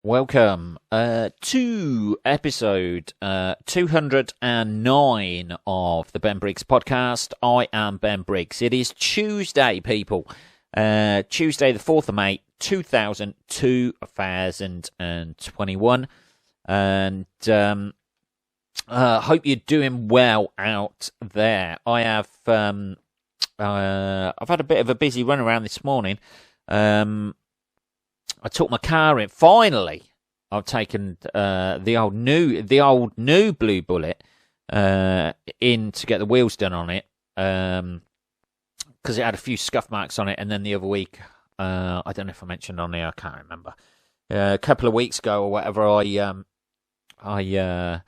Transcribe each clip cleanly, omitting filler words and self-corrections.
Welcome to episode 209 of the Ben Briggs podcast. I am Ben Briggs. It is Tuesday, people. Tuesday, the 4th of May, 2021. And hope you're doing well out there. I've had a bit of a busy run around this morning. I took my car in. Finally, I've taken the old new Blue Bullet in to get the wheels done on it because it had a few scuff marks on it. And then the other week, I don't know if I mentioned on there, I can't remember. A couple of weeks ago or whatever, I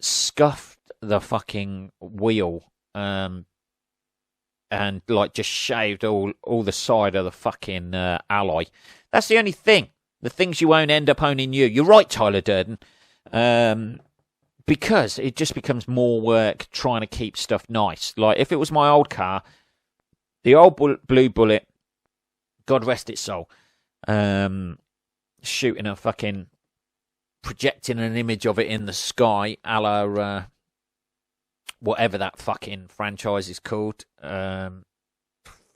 scuffed the fucking wheel and like just shaved all the side of the fucking alloy. That's the only thing. The things you won't end up owning you. You're right, Tyler Durden. Because it just becomes more work trying to keep stuff nice. Like, if it was my old car, the old Blue Bullet, God rest its soul, shooting a fucking, projecting an image of it in the sky, a la, whatever that fucking franchise is called.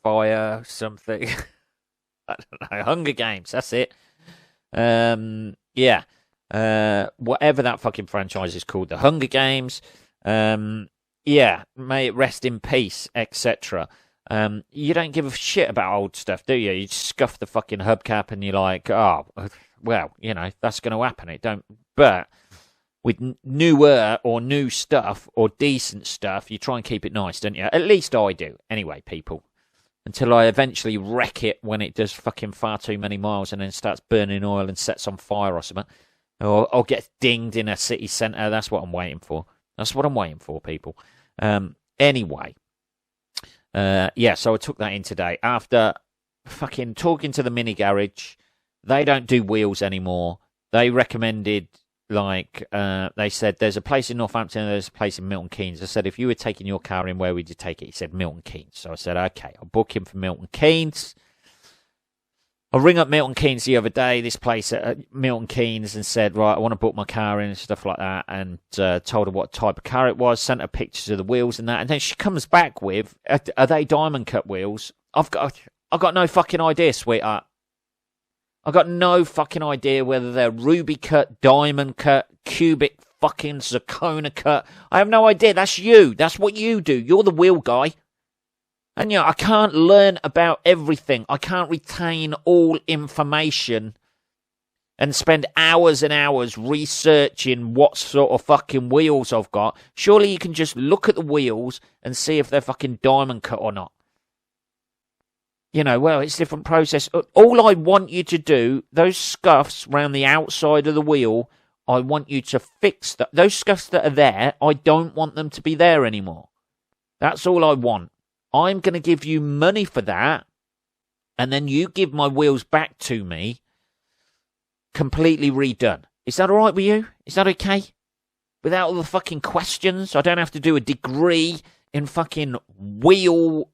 Fire something. I don't know. Hunger Games, that's it. Whatever that fucking franchise is called, the Hunger Games. May it rest in peace, etc. You don't give a shit about old stuff, do you? You just scuff the fucking hubcap and you're like, oh, well, you know, that's going to happen. It don't. But with newer or new stuff or decent stuff, you try and keep it nice, don't you? At least I do. Anyway, people. Until I eventually wreck it when it does fucking far too many miles and then starts burning oil and sets on fire or something. Or gets dinged in a city centre. That's what I'm waiting for. That's what I'm waiting for, people. Anyway. So I took that in today. After fucking talking to the mini garage, they don't do wheels anymore. They recommended, like, they said, there's a place in Northampton, there's a place in Milton Keynes. I said, if you were taking your car in, where would you take it? He said, Milton Keynes. So I said, okay, I'll book him for Milton Keynes. I'll ring up Milton Keynes the other day, this place at Milton Keynes, and said, right, I want to book my car in and stuff like that, and told her what type of car it was, sent her pictures of the wheels and that, and then she comes back with, are they diamond cut wheels? I've got no fucking idea, sweetheart. I've got no fucking idea whether they're ruby cut, diamond cut, cubic fucking zirconia cut. I have no idea. That's you. That's what you do. You're the wheel guy. And, you know, I can't learn about everything. I can't retain all information and spend hours and hours researching what sort of fucking wheels I've got. Surely you can just look at the wheels and see if they're fucking diamond cut or not. You know, well, it's a different process. All I want you to do, those scuffs around the outside of the wheel, I want you to fix that. Those scuffs that are there, I don't want them to be there anymore. That's all I want. I'm going to give you money for that, and then you give my wheels back to me completely redone. Is that all right with you? Is that okay? Without all the fucking questions? I don't have to do a degree in fucking wheel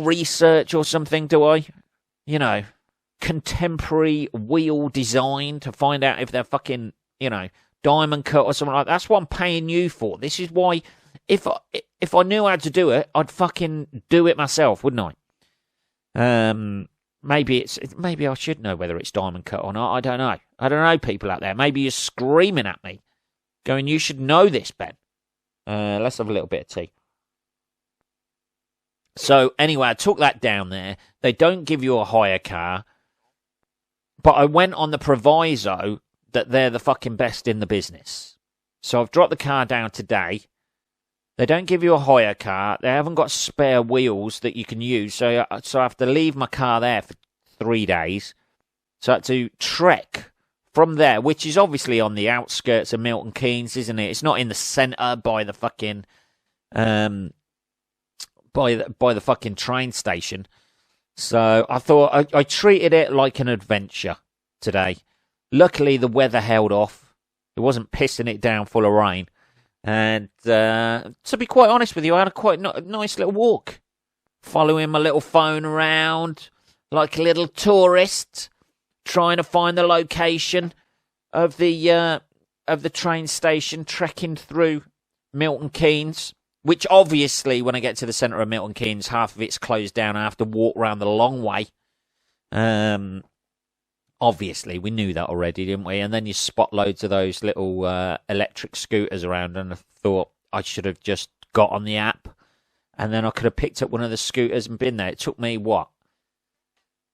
research or something, do I? You know, contemporary wheel design to find out if they're fucking, you know, diamond cut or something like that. That's what I'm paying you for. This is why, if I knew how to do it, I'd fucking do it myself, wouldn't I? Maybe I should know whether it's diamond cut or not. I don't know, people out there. Maybe you're screaming at me, going, you should know this, Ben. Let's have a little bit of tea. So, anyway, I took that down there. They don't give you a hire car. But I went on the proviso that they're the fucking best in the business. So, I've dropped the car down today. They don't give you a hire car. They haven't got spare wheels that you can use. So I have to leave my car there for 3 days. So I had to trek from there, which is obviously on the outskirts of Milton Keynes, isn't it? It's not in the centre by the fucking... by the fucking train station. So I thought I treated it like an adventure today. Luckily, the weather held off. It wasn't pissing it down full of rain. And to be quite honest with you, I had a quite nice little walk. Following my little phone around like a little tourist. trying to find the location of the train station, trekking through Milton Keynes, which obviously, when I get to the centre of Milton Keynes, half of it's closed down. I have to walk around the long way. Obviously, we knew that already, didn't we? And then you spot loads of those little electric scooters around, and I thought I should have just got on the app, and then I could have picked up one of the scooters and been there. It took me, what,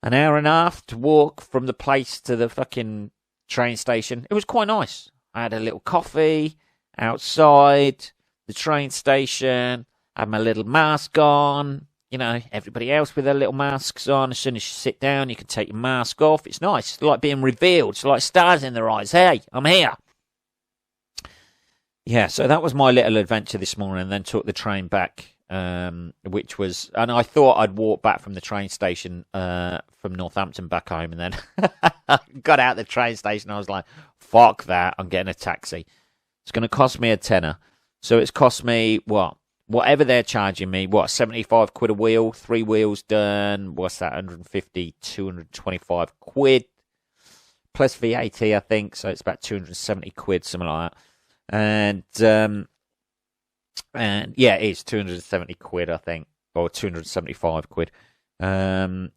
an hour and a half to walk from the place to the fucking train station. It was quite nice. I had a little coffee outside the train station, had my little mask on. You know, everybody else with their little masks on. As soon as you sit down, you can take your mask off. It's nice. It's like being revealed. It's like stars in their eyes. Hey, I'm here. Yeah, so that was my little adventure this morning, and then took the train back, which was... And I thought I'd walk back from the train station from Northampton back home, and then got out the train station. I was like, fuck that. I'm getting a taxi. It's going to cost me a tenner. So it's cost me, what? Whatever they're charging me, 75 quid a wheel, 3 wheels done, what's that, 150, 225 quid, plus VAT, I think, so it's about 270 quid, something like that. And yeah, it is 270 quid, I think, or 275 quid. So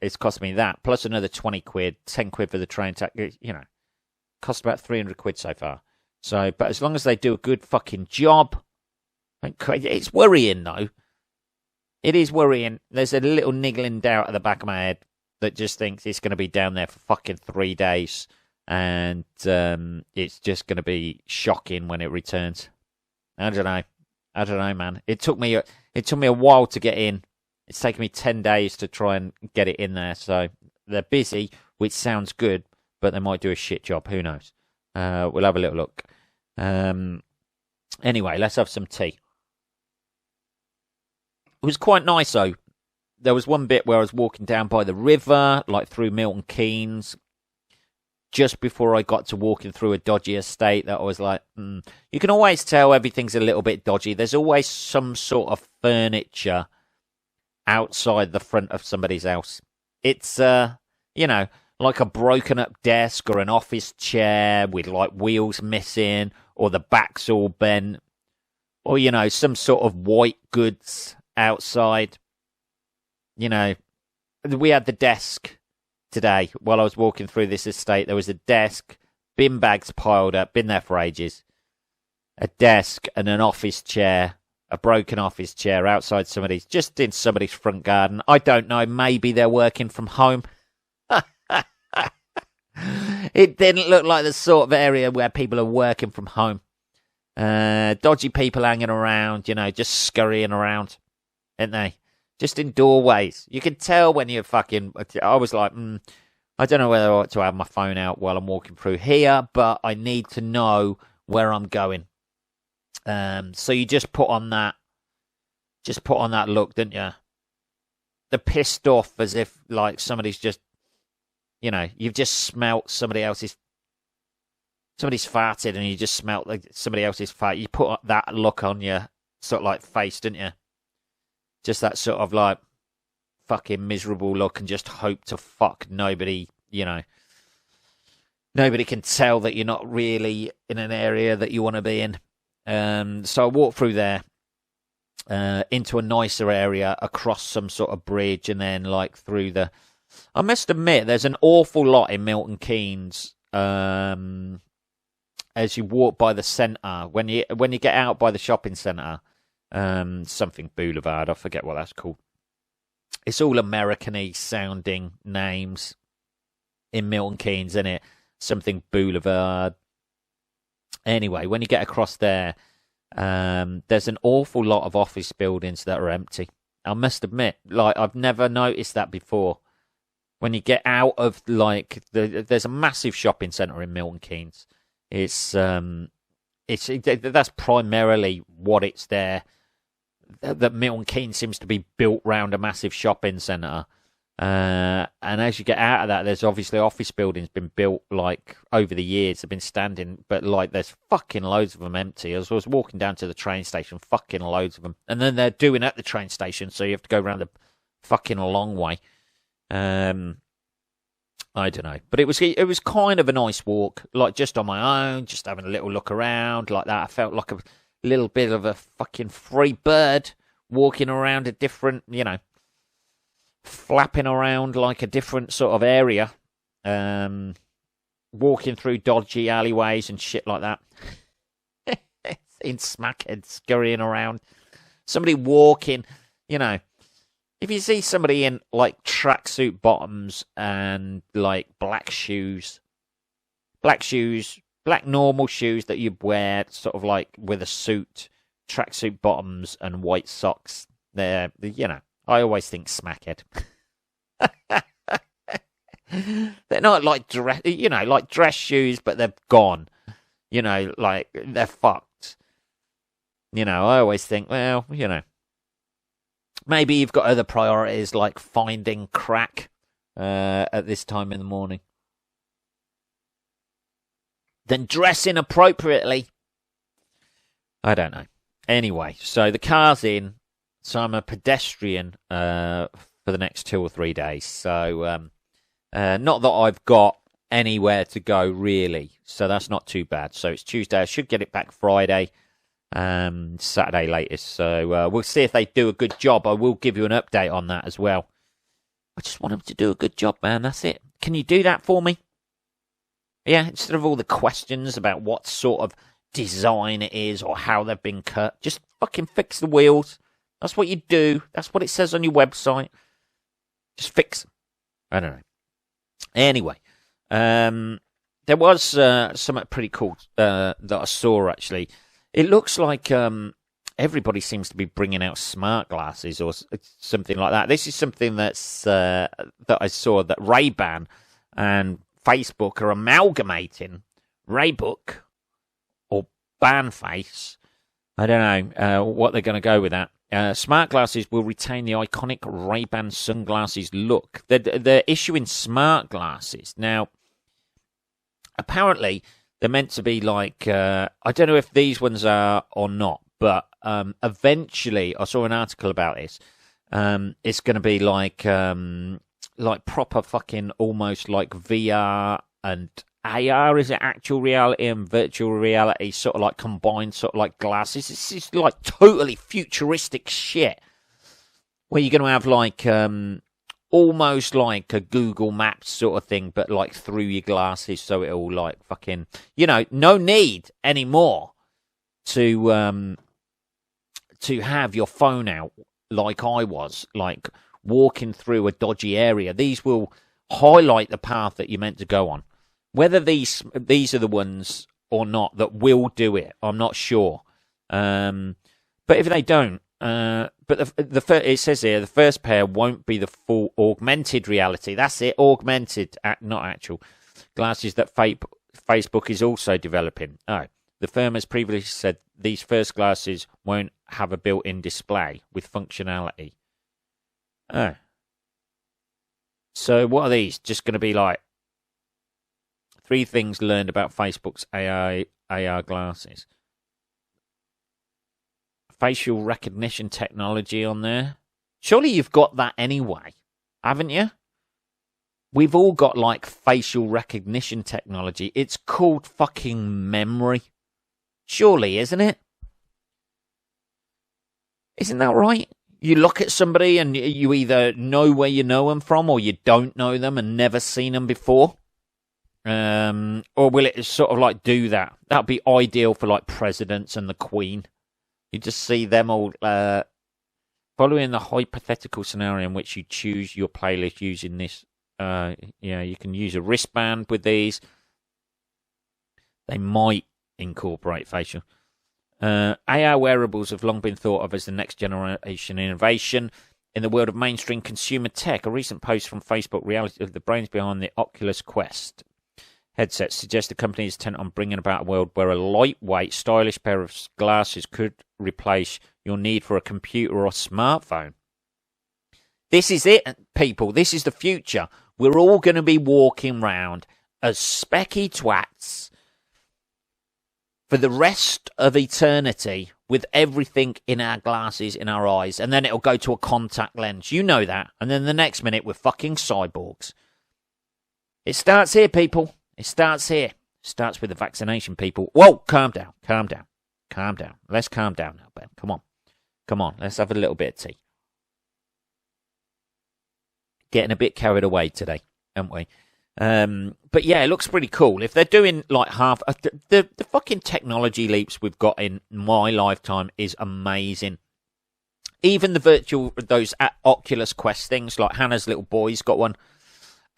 it's cost me that, plus another 20 quid, 10 quid for the train tax, you know, cost about 300 quid so far. So, but as long as they do a good fucking job, it's worrying though. It is worrying. There's a little niggling doubt at the back of my head that just thinks it's going to be down there for fucking 3 days, and it's just going to be shocking when it returns. I don't know, man. It took me a while to get in. It's taken me 10 days to try and get it in there. So they're busy, which sounds good, but they might do a shit job. Who knows? We'll have a little look. Anyway, let's have some tea. It was quite nice, though. There was one bit where I was walking down by the river, like through Milton Keynes, just before I got to walking through a dodgy estate that I was like, You can always tell everything's a little bit dodgy. There's always some sort of furniture outside the front of somebody's house. It's, like a broken up desk or an office chair with like wheels missing, or the back's all bent, or, some sort of white goods outside. We had the desk today while I was walking through this estate. There was a desk, bin bags piled up, been there for ages, a desk and an office chair, a broken office chair outside just in somebody's front garden. I don't know, maybe they're working from home. It didn't look like the sort of area where people are working from home. Dodgy people hanging around, just scurrying around, aren't they? Just in doorways. You can tell when you're fucking... I was like, I don't know whether I ought to have my phone out while I'm walking through here, but I need to know where I'm going. So you just put on that look, didn't you? The pissed off, as if like somebody's just... you've just smelt somebody's farted, and you just smelt like somebody else's fart. You put that look on your sort of like face, didn't you? Just that sort of like fucking miserable look, and just hope to fuck nobody, nobody can tell that you're not really in an area that you want to be in. So I walked through there, into a nicer area, across some sort of bridge, and then like through the... I must admit, there's an awful lot in Milton Keynes as you walk by the centre. When you get out by the shopping centre, something Boulevard, I forget what that's called. It's all American-y sounding names in Milton Keynes, isn't it? Something Boulevard. Anyway, when you get across there, there's an awful lot of office buildings that are empty. I must admit, like, I've never noticed that before. When you get out of, like, there's a massive shopping centre in Milton Keynes. That's primarily what it's there. That Milton Keynes seems to be built round a massive shopping centre. And as you get out of that, there's obviously office buildings been built, like, over the years. They've been standing, but, like, there's fucking loads of them empty. As I was walking down to the train station, fucking loads of them. And then they're doing at the train station, so you have to go around the fucking long way. I don't know, but it was kind of a nice walk, like just on my own, just having a little look around like that. I felt like a little bit of a fucking free bird walking around a different, flapping around like a different sort of area, walking through dodgy alleyways and shit like that. Seeing smackheads scurrying around, somebody walking, if you see somebody in like tracksuit bottoms and like black normal shoes that you wear sort of like with a suit, tracksuit bottoms and white socks, I always think smackhead. They're not like dress shoes, but they're gone. Like they're fucked. I always think, well, maybe you've got other priorities like finding crack at this time in the morning. Then dressing appropriately. I don't know. Anyway, so the car's in. So I'm a pedestrian for the next 2 or 3 days. So not that I've got anywhere to go, really. So that's not too bad. So it's Tuesday. I should get it back Friday. Saturday latest. So we'll see if they do a good job. I will give you an update on that as well. I just want them to do a good job, man. That's it. Can you do that for me? Yeah, instead of all the questions about what sort of design it is or how they've been cut, just fucking fix the wheels. That's what you do. That's what it says on your website. Just fix them. I don't know. Anyway, there was something pretty cool that I saw, actually. It looks like everybody seems to be bringing out smart glasses or something like that. This is something that's that I saw that Ray-Ban and Facebook are amalgamating. Raybook or Banface. I don't know what they're going to go with that. Smart glasses will retain the iconic Ray-Ban sunglasses look. They're issuing smart glasses now. Apparently, they're meant to be like, I don't know if these ones are or not, but eventually, I saw an article about this. It's going to be like proper fucking almost like VR and AR, is it actual reality and virtual reality, sort of like combined sort of like glasses. This is like totally futuristic shit. Where you're going to have like almost like a Google Maps sort of thing, but like through your glasses, so it'll like fucking, no need anymore to have your phone out like I was, like walking through a dodgy area. These will highlight the path that you're meant to go on. Whether these are the ones or not that will do it, I'm not sure. But if they don't, but it says here the first pair won't be the full augmented reality. That's it, augmented, not actual glasses that Facebook is also developing. Oh, the firm has previously said these first glasses won't have a built-in display with functionality. Oh, so what are these? Just going to be like 3 things learned about Facebook's AR glasses. Facial recognition technology on there. Surely you've got that anyway, haven't you? We've all got like facial recognition technology. It's called fucking memory. Surely, isn't it? Isn't that right? You look at somebody and you either know where you know them from or you don't know them and never seen them before. Or will it sort of like do that? That'd be ideal for like presidents and the Queen. You just see them all following the hypothetical scenario in which you choose your playlist using this. You can use a wristband with these. They might incorporate facial. AR wearables have long been thought of as the next generation innovation in the world of mainstream consumer tech. A recent post from Facebook Reality of the brains behind the Oculus Quest headset suggests the company is intent on bringing about a world where a lightweight, stylish pair of glasses could replace your need for a computer or smartphone. This is it, people. This is the future. We're all going to be walking around as specky twats for the rest of eternity with everything in our glasses, in our eyes, and then it'll go to a contact lens. You know that. And then the next minute, we're fucking cyborgs. It starts here, people. It starts here. It starts with the vaccination, people. Whoa, calm down, calm down, calm down. Let's calm down now, Ben. Come on. Come on, let's have a little bit of tea. Getting a bit carried away today, aren't we? But yeah, it looks pretty cool. If they're doing like half... The fucking technology leaps we've got in my lifetime is amazing. Even the virtual... Those Oculus Quest things, like Hannah's little boy's got one.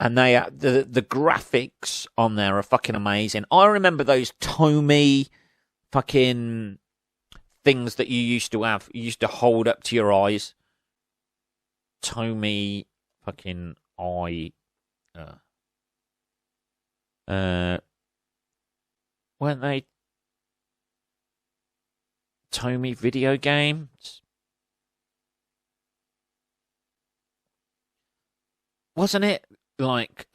And they the graphics on there are fucking amazing. I remember those Tomy fucking things that you used to have. You used to hold up to your eyes. Tomy fucking eye... weren't they Tomy video games? Wasn't it like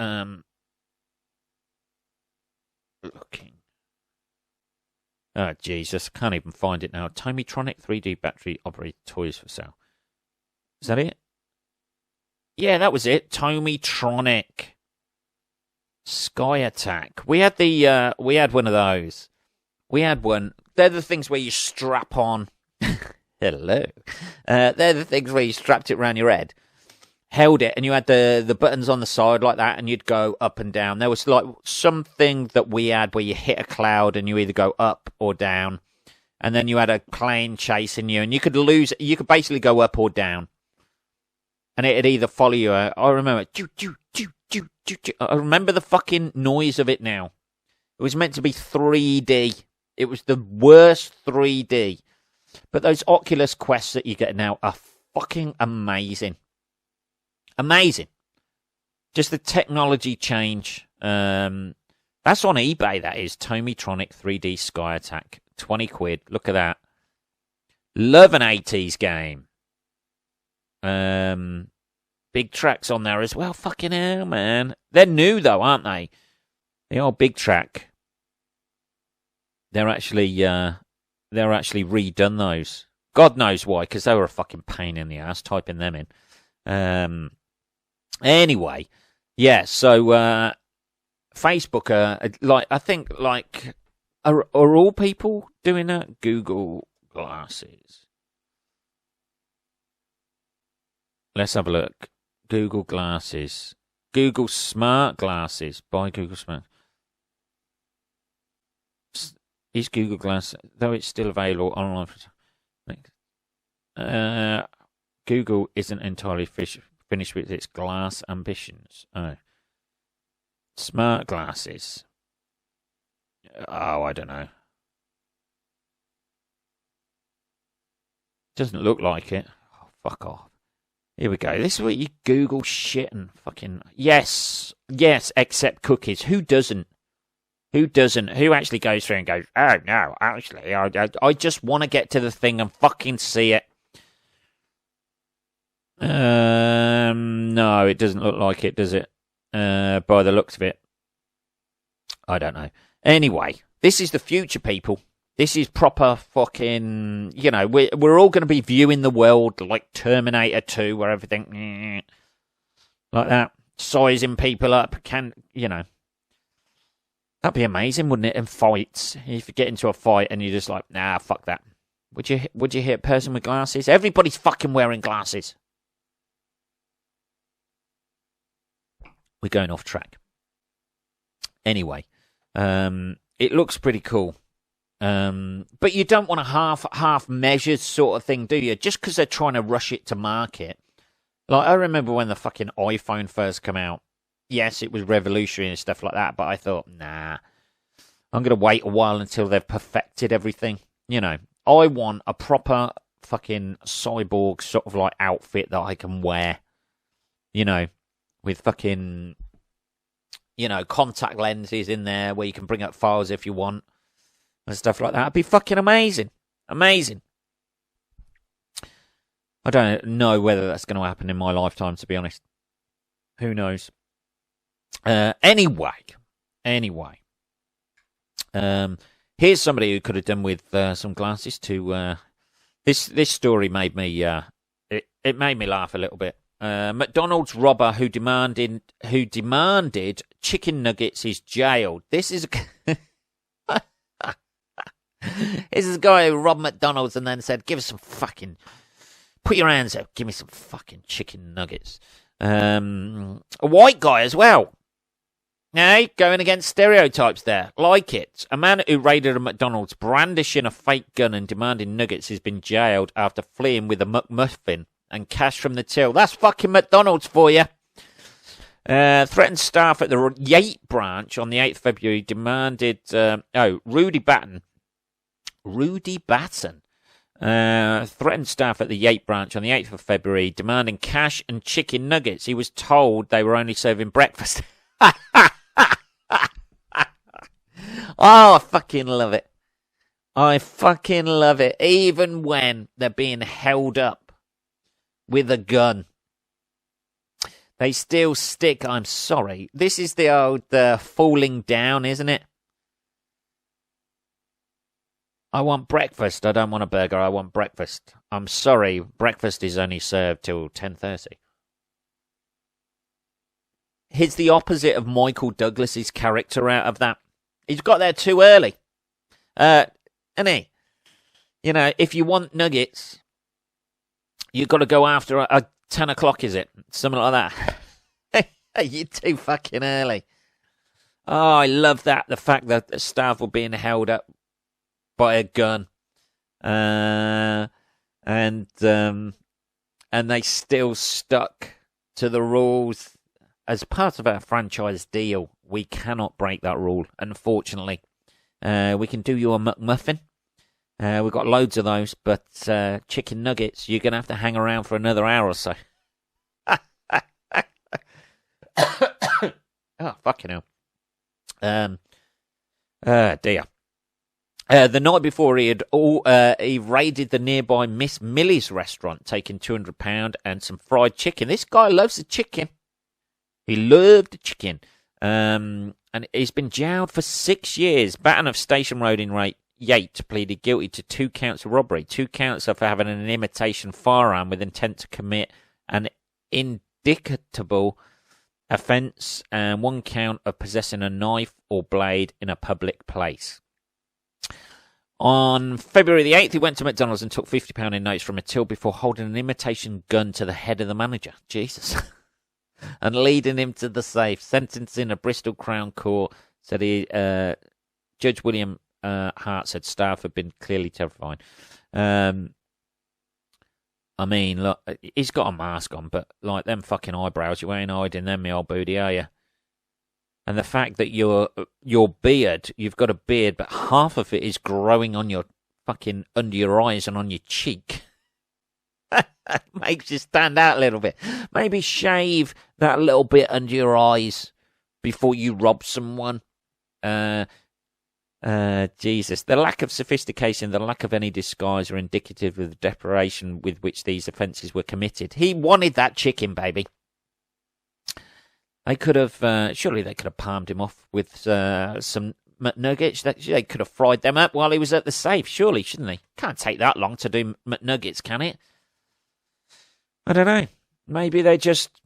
looking? Oh Jesus, I can't even find it now. Tomytronic 3D battery operated toys for sale. Is that it? Yeah, that was it. Tomytronic. Sky Attack. We had one of those. We had one. They're the things where you strap on. Hello. They're the things where you strapped it around your head, held it, and you had the buttons on the side like that, and you'd go up and down. There was like something that we had where you hit a cloud and you either go up or down, and then you had a plane chasing you, and you could lose. You could basically go up or down, and it'd either follow you. I remember. I remember the fucking noise of it now. It was meant to be 3D. It was the worst 3D. But those Oculus Quests that you get now are fucking amazing. Amazing. Just the technology change. That's on eBay, that is. Tomytronic 3D Sky Attack. 20 quid. Look at that. Love an 80s game. Big Track's on there as well. Fucking hell, man. They're new, though, aren't they? They are Big Track. They're actually redone those. God knows why, because they were a fucking pain in the ass typing them in. Anyway, yeah. So Facebook, I think, are all people doing that? Google Glasses. Let's have a look. Google Glasses. Google Smart Glasses. Buy Google Smart. Is Google Glass, though it's still available online. Google isn't entirely finished with its glass ambitions. Oh. Smart Glasses. Oh, I don't know. Doesn't look like it. Oh, fuck off. Here we go. This is where you Google shit and fucking... Yes, except cookies. Who doesn't? Who doesn't? Who actually goes through and goes, oh, no, actually, I just want to get to the thing and fucking see it. No, it doesn't look like it, does it? By the looks of it. I don't know. Anyway, this is the future, people. This is proper fucking, we're all going to be viewing the world like Terminator 2, where everything, like that, sizing people up, that'd be amazing, wouldn't it? In fights, if you get into a fight and you're just like, nah, fuck that. Would you hit a person with glasses? Everybody's fucking wearing glasses. We're going off track. Anyway, it looks pretty cool. But you don't want a half measured sort of thing, do you? Just because they're trying to rush it to market. Like, I remember when the fucking iPhone first came out. Yes, it was revolutionary and stuff like that, but I thought, nah, I'm going to wait a while until they've perfected everything. I want a proper fucking cyborg sort of like outfit that I can wear, with fucking, contact lenses in there where you can bring up files if you want and stuff like that. It'd be fucking amazing. Amazing. I don't know whether that's going to happen in my lifetime, to be honest. Who knows? Anyway. Here's somebody who could have done with some glasses to... This story made me... it made me laugh a little bit. McDonald's robber who demanded chicken nuggets is jailed. This is... This is a guy who robbed McDonald's and then said, give us some fucking... Put your hands up. Give me some fucking chicken nuggets. A white guy as well. Hey, going against stereotypes there. Like it. A man who raided a McDonald's brandishing a fake gun and demanding nuggets has been jailed after fleeing with a McMuffin and cash from the till. That's fucking McDonald's for you. Threatened staff at the Yate branch on the 8th of February demanded... Rudy Batten threatened staff at the Yate branch on the 8th of February demanding cash and chicken nuggets. He was told they were only serving breakfast. Oh, I fucking love it. I fucking love it. Even when they're being held up with a gun, they still stick, I'm sorry. This is the old falling down, isn't it? I want breakfast. I don't want a burger. I want breakfast. I'm sorry. Breakfast is only served till 10:30. Here's the opposite of Michael Douglas's character out of that. He's got there too early. Isn't he? You know, if you want nuggets, you've got to go after a 10 o'clock, is it? Something like that. You're too fucking early. Oh, I love that. The fact that the staff were being held up by a gun. And they still stuck to the rules. As part of our franchise deal, we cannot break that rule, unfortunately. We can do you a McMuffin. We've got loads of those, but chicken nuggets, you're going to have to hang around for another hour or so. Oh, fucking hell. Dear. The night before, he raided the nearby Miss Millie's restaurant, taking £200 and some fried chicken. This guy loves the chicken. He loved the chicken. And he's been jailed for 6 years. Batten of Station Road in Yate pleaded guilty to 2 counts of robbery, 2 counts of having an imitation firearm with intent to commit an indictable offence, and 1 count of possessing a knife or blade in a public place. On February the 8th, he went to McDonald's and took £50 in notes from a till before holding an imitation gun to the head of the manager. Jesus. And leading him to the safe. Sentencing a Bristol Crown Court said Judge William Hart said staff had been clearly terrified. I mean, look, he's got a mask on, but like them fucking eyebrows, you ain't hiding them, me old booty, are you? And the fact that your beard, you've got a beard, but half of it is growing on your fucking under your eyes and on your cheek. Makes you stand out a little bit. Maybe shave that little bit under your eyes before you rob someone. Jesus. The lack of sophistication, the lack of any disguise are indicative of the desperation with which these offences were committed. He wanted that chicken, baby. They could have, surely they could have palmed him off with some McNuggets. They could have fried them up while he was at the safe, surely, shouldn't they? Can't take that long to do McNuggets, can it? I don't know. Maybe they just,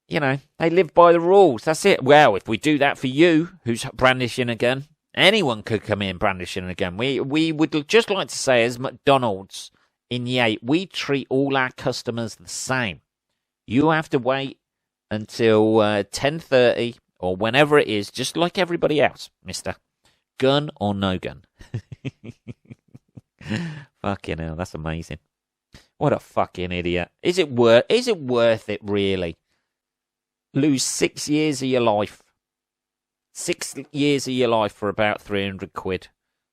they live by the rules. That's it. Well, if we do that for you, who's brandishing a gun, anyone could come in brandishing a gun. We would just like to say, as McDonald's in Yate, we treat all our customers the same. You have to wait until 10:30 or whenever it is, just like everybody else, mister. Gun or no gun. Fucking hell, that's amazing. What a fucking idiot. Is it worth it, really? Lose 6 years of your life. 6 years of your life for about 300 quid.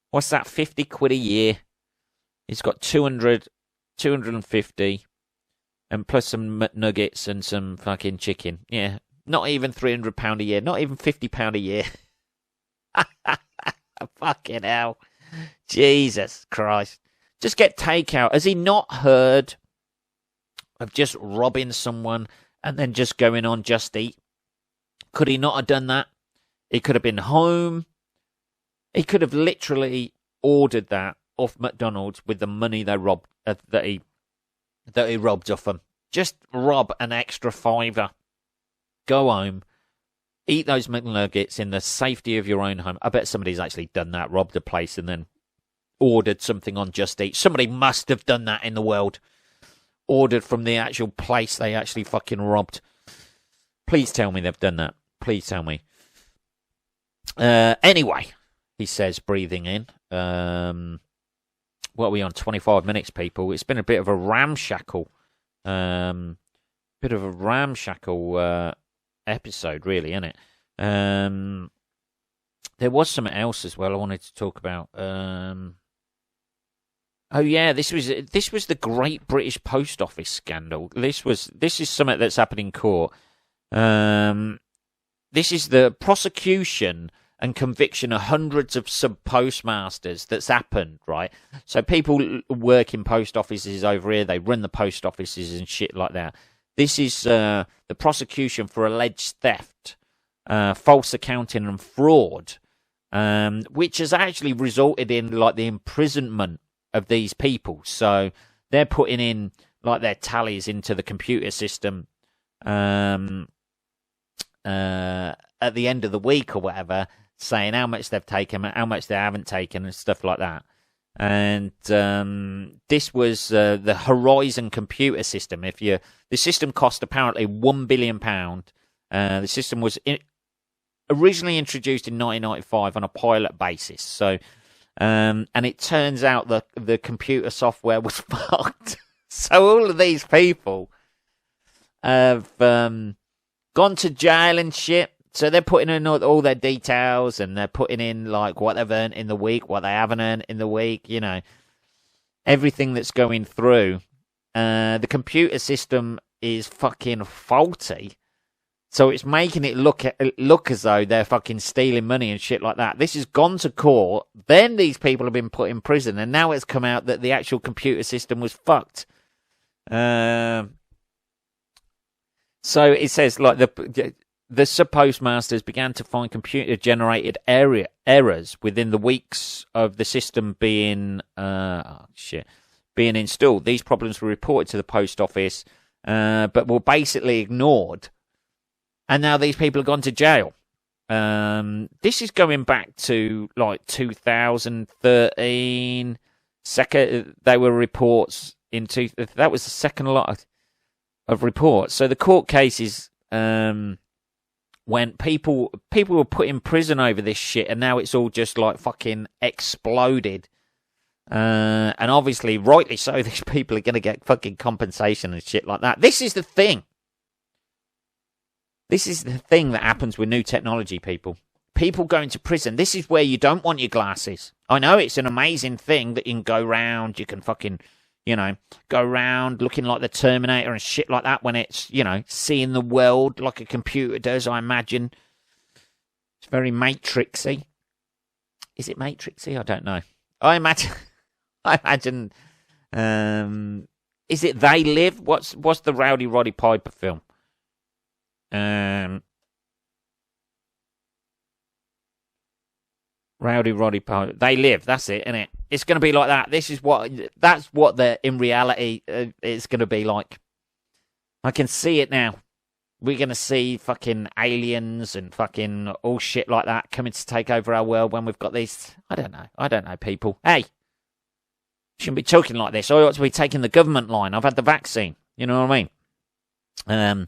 What's that, 50 quid a year? He's got 200, 250, and plus some McNuggets and some fucking chicken. Yeah, not even £300 a year. Not even £50 a year. Fucking hell. Jesus Christ. Just get takeout. Has he not heard of just robbing someone and then just going on Just Eat? Could he not have done that? He could have been home. He could have literally ordered that off McDonald's with the money they robbed that he robbed off them. Just rob an extra £5. Go home, eat those McNuggets in the safety of your own home. I bet somebody's actually done that, robbed a place and then ordered something on Just Eat. Somebody must have done that in the world. Ordered from the actual place they actually fucking robbed. Please tell me they've done that. Please tell me. Anyway, he says, breathing in. What are we on? 25 minutes, people. It's been a bit of a ramshackle. Episode, really, isn't it? There was something else as well I wanted to talk about. Oh yeah, this was the Great British Post Office scandal. This is something that's happened in court. This is the prosecution and conviction of hundreds of sub-postmasters that's happened, right? So people work in post offices over here, they run the post offices and shit like that. This is the prosecution for alleged theft, false accounting and fraud, which has actually resulted in like the imprisonment of these people. So they're putting in like their tallies into the computer system at the end of the week or whatever, saying how much they've taken, how much they haven't taken, and stuff like that. And this was the Horizon computer system. The system cost apparently £1 billion. The system was originally introduced in 1995 on a pilot basis. So, and it turns out that the computer software was fucked. So all of these people have gone to jail and shit. So they're putting in all their details, and they're putting in like what they've earned in the week, what they haven't earned in the week, you know, everything that's going through. The computer system is fucking faulty, so it's making it look as though they're fucking stealing money and shit like that. This has gone to court. Then these people have been put in prison, and now it's come out that the actual computer system was fucked. So it says like the sub-postmasters began to find computer-generated errors within the weeks of the system being installed. These problems were reported to the post office, but were basically ignored. And now these people have gone to jail. This is going back to like 2013. There were reports that was the second lot of reports. So the court cases. When people were put in prison over this shit, and now it's all just like fucking exploded. And obviously, rightly so, these people are going to get fucking compensation and shit like that. This is the thing. This is the thing that happens with new technology, people. People going to prison. This is where you don't want your glasses. I know it's an amazing thing that you can go round, you can fucking, you know, go around looking like the Terminator and shit like that when it's, you know, seeing the world like a computer does, I imagine. It's very Matrixy. Is it Matrixy? I don't know. I imagine, is it They Live? What's the Rowdy Roddy Piper film? Rowdy Roddy Piper. They Live. That's it, isn't it? It's going to be like that. That's what in reality it's going to be like. I can see it now. We're going to see fucking aliens and fucking all shit like that coming to take over our world when we've got these. I don't know, people. Hey, shouldn't be talking like this. I ought to be taking the government line. I've had the vaccine. You know what I mean?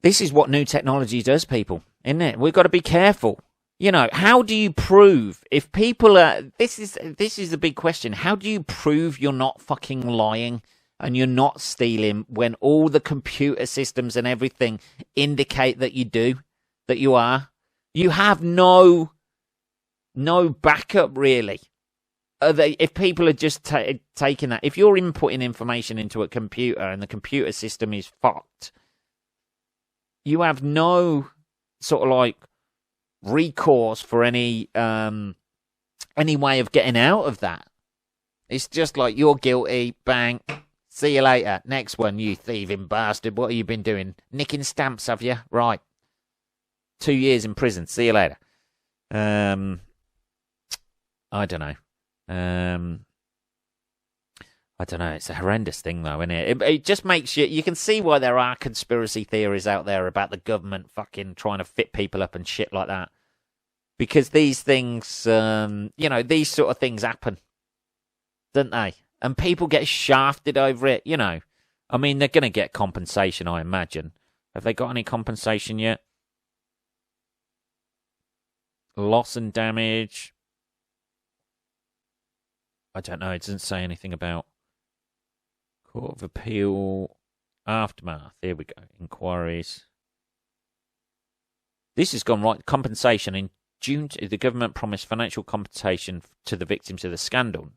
This is what new technology does, people, isn't it? We've got to be careful. You know, how do you prove if people are... This is the big question. How do you prove you're not fucking lying and you're not stealing when all the computer systems and everything indicate that you do, that you are? You have no backup, really. If people are just taking that... If you're inputting information into a computer and the computer system is fucked, you have no sort of like recourse for any way of getting out of that. It's just like, you're guilty, bang, see you later. Next one, you thieving bastard. What have you been doing? Nicking stamps, have you? Right. 2 years in prison, see you later. I don't know. I don't know. It's a horrendous thing, though, isn't it? It just makes you can see why there are conspiracy theories out there about the government fucking trying to fit people up and shit like that. Because these things, these sort of things happen, don't they? And people get shafted over it, I mean, they're going to get compensation, I imagine. Have they got any compensation yet? Loss and damage. I don't know. It doesn't say anything about Court of Appeal aftermath. Here we go. Inquiries. This has gone right. Compensation. In June, the government promised financial compensation to the victims of the scandal.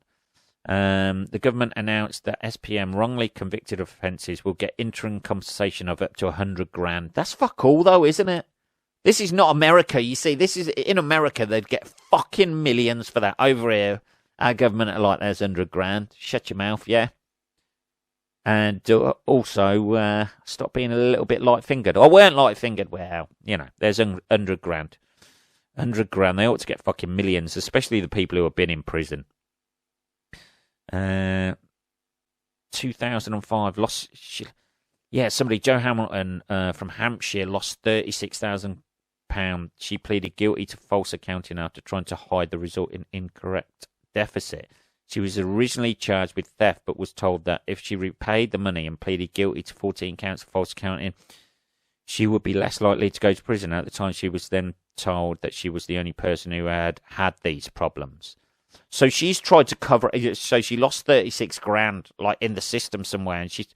The government announced that SPM wrongly convicted of offences will get interim compensation of up to $100,000. That's fuck all, though, isn't it? This is not America. You see, this is in America. They'd get fucking millions for that. Over here, our government are like, there's $100,000. Shut your mouth, yeah. And also, stop being a little bit light-fingered. I weren't light-fingered. Well, there's $100,000. $100,000. They ought to get fucking millions, especially the people who have been in prison. 2005 lost. Somebody, Joe Hamilton from Hampshire, lost £36,000. She pleaded guilty to false accounting after trying to hide the result in incorrect deficit. She was originally charged with theft, but was told that if she repaid the money and pleaded guilty to 14 counts of false accounting, she would be less likely to go to prison. At the time, she was then told that she was the only person who had these problems. So she's tried to cover. So she lost $36,000, like in the system somewhere. And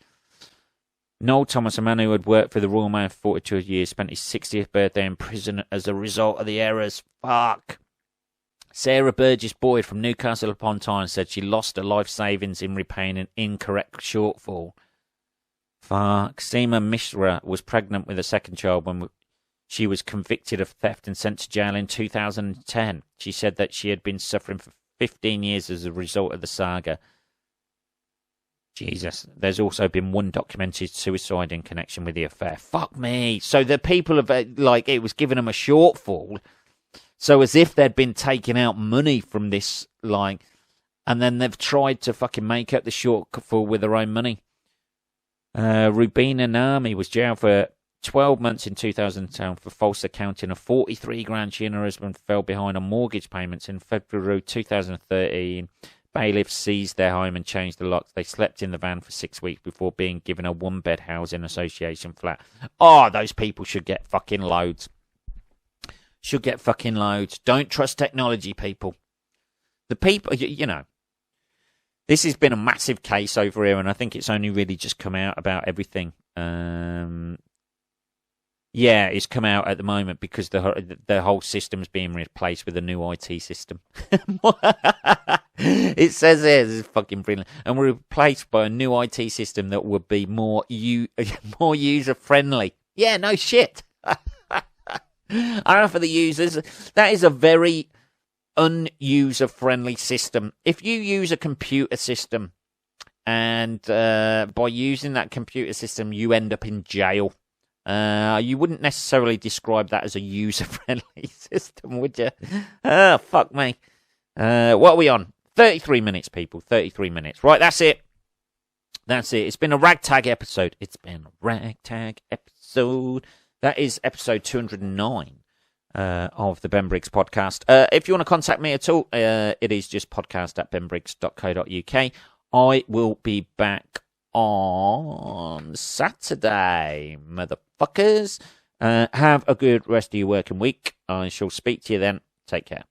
Noel Thomas, a man who had worked for the Royal Mail for 42 years, spent his 60th birthday in prison as a result of the errors. Fuck. Sarah Burgess Boyd from Newcastle upon Tyne said she lost her life savings in repaying an incorrect shortfall. Fuck. Seema Mishra was pregnant with a second child when she was convicted of theft and sent to jail in 2010. She said that she had been suffering for 15 years as a result of the saga. Jesus. There's also been one documented suicide in connection with the affair. Fuck me. So the people have, it was giving them a shortfall. So as if they'd been taking out money from this, and then they've tried to fucking make up the shortfall with their own money. Rubina Nami was jailed for 12 months in 2010 for false accounting of $43,000. She and her husband fell behind on mortgage payments. In February 2013, bailiffs seized their home and changed the locks. They slept in the van for 6 weeks before being given a one-bed housing association flat. Oh, those people should get fucking loads. Should get fucking loads. Don't trust technology, people. The people, this has been a massive case over here, and I think it's only really just come out about everything. It's come out at the moment because the whole system's being replaced with a new IT system. It says here, this is fucking brilliant, and we're replaced by a new IT system that would be more user friendly. Yeah, no shit. I don't know for the users. That is a very unuser friendly system. If you use a computer system and by using that computer system you end up in jail, you wouldn't necessarily describe that as a user friendly system, would you? Fuck me. What are we on? 33 minutes, people. 33 minutes. Right, that's it. That's it. It's been a ragtag episode. That is episode 209 of the Ben Briggs podcast. If you want to contact me at all, it is just podcast@benbriggs.co.uk. I will be back on Saturday, motherfuckers. Have a good rest of your working week. I shall speak to you then. Take care.